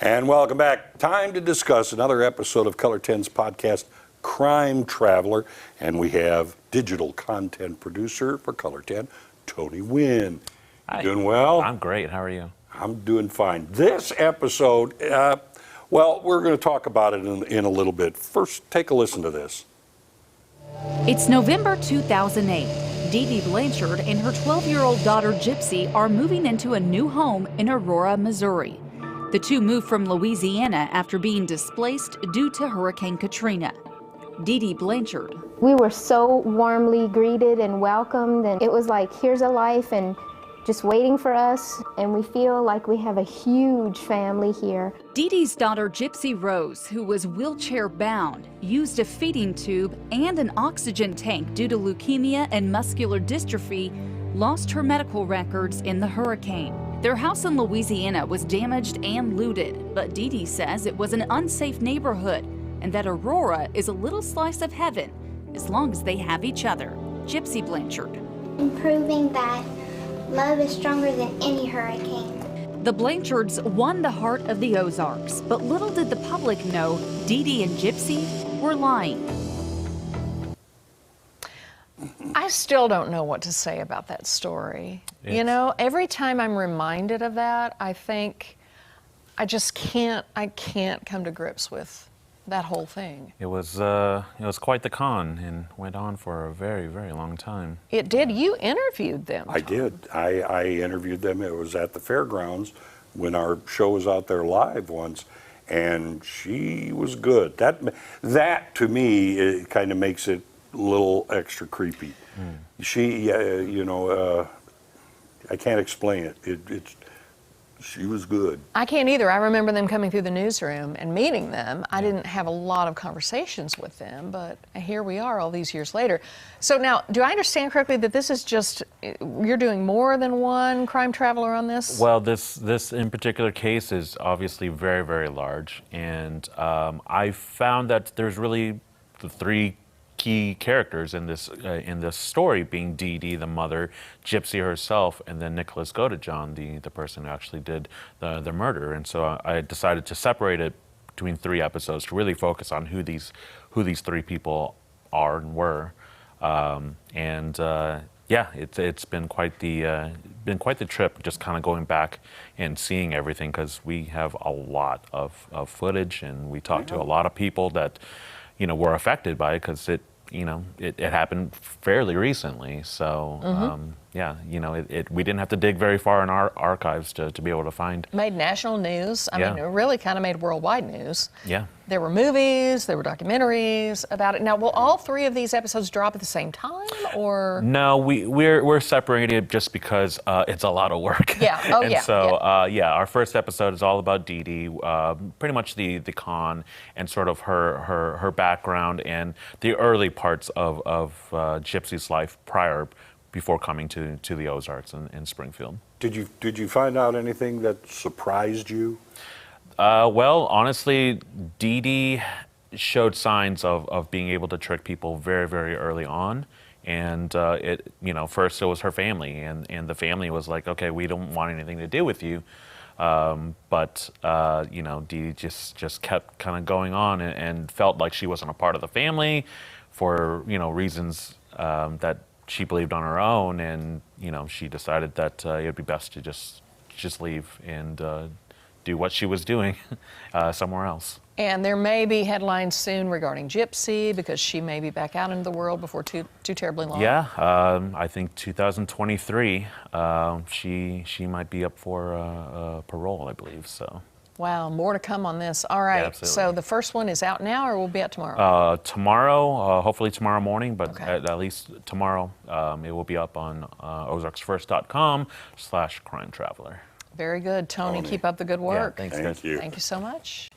And welcome back. Time to discuss another episode of Color 10's podcast, Crime Traveler. And we have digital content producer for Color 10, Tony Wynn. Hi. Doing well? I'm great. How are you? I'm doing fine. This episode, well, we're going to talk about it in a little bit. First, take a listen to this. It's November 2008. Dee Dee Blanchard and her 12-year-old daughter Gypsy are moving into a new home in Aurora, Missouri. The two moved from Louisiana after being displaced due to Hurricane Katrina. Dee Dee Blanchard. We were so warmly greeted and welcomed, and it was like, here's a life and just waiting for us, and we feel like we have a huge family here. Dee Dee's daughter Gypsy Rose, who was wheelchair bound, used a feeding tube and an oxygen tank due to leukemia and muscular dystrophy, lost her medical records in the hurricane. Their house in Louisiana was damaged and looted, but Dee Dee says it was an unsafe neighborhood and that Aurora is a little slice of heaven as long as they have each other. Gypsy Blanchard. Proving that love is stronger than any hurricane. The Blanchards won the heart of the Ozarks, but little did the public know Dee Dee and Gypsy were lying. I still don't know what to say about that story. You know, every time I'm reminded of that, I think I can't come to grips with that whole thing. It was quite the con and went on for a very, very long time. It did. You interviewed them. I did. I interviewed them. It was at the fairgrounds when our show was out there live once, and she was good. That to me, it kind of makes it a little extra creepy. She, I can't explain it. She was good. I can't either. I remember them coming through the newsroom and meeting them. I didn't have a lot of conversations with them, but here we are all these years later. So now, do I understand correctly that this is just, you're doing more than one crime traveler on this? Well, this in particular case is obviously very, very large, and I found that there's really the three key characters in this story, being Dee Dee, the mother, Gypsy herself, and then Nicholas Godejohn, the person who actually did the murder. And so I decided to separate it between three episodes to really focus on who these three people are and were. It's been quite the trip, just kind of going back and seeing everything, because we have a lot of footage, and we talked to a lot of people that were affected by it, because it happened fairly recently. So, we didn't have to dig very far in our archives to be able to find. Made national news. I mean, it really kind of made worldwide news. Yeah. There were movies, there were documentaries about it. Now, will all three of these episodes drop at the same time, or? No, we're separated just because it's a lot of work. Yeah. Oh, and yeah. So, our first episode is all about Dee Dee, pretty much the con and sort of her background and the early parts of Gypsy's life before coming to the Ozarks in Springfield. Did you find out anything that surprised you? Well, honestly, Dee Dee showed signs of being able to trick people very, very early on. And first it was her family, and the family was like, okay, we don't want anything to do with you. But Dee Dee just kept kind of going on and felt like she wasn't a part of the family for, reasons that she believed on her own. And, she decided that it would be best to just leave and do what she was doing somewhere else. And there may be headlines soon regarding Gypsy, because she may be back out into the world before too terribly long. Yeah, I think 2023, she might be up for parole, I believe. So. Wow, more to come on this. All right, yeah, so the first one is out now, or will be out tomorrow? Tomorrow, hopefully tomorrow morning, but okay. at least tomorrow, it will be up on ozarksfirst.com/crime traveler. Very good, Tony. Keep up the good work. Yeah, thanks, Thank guys. you. Thank you so much.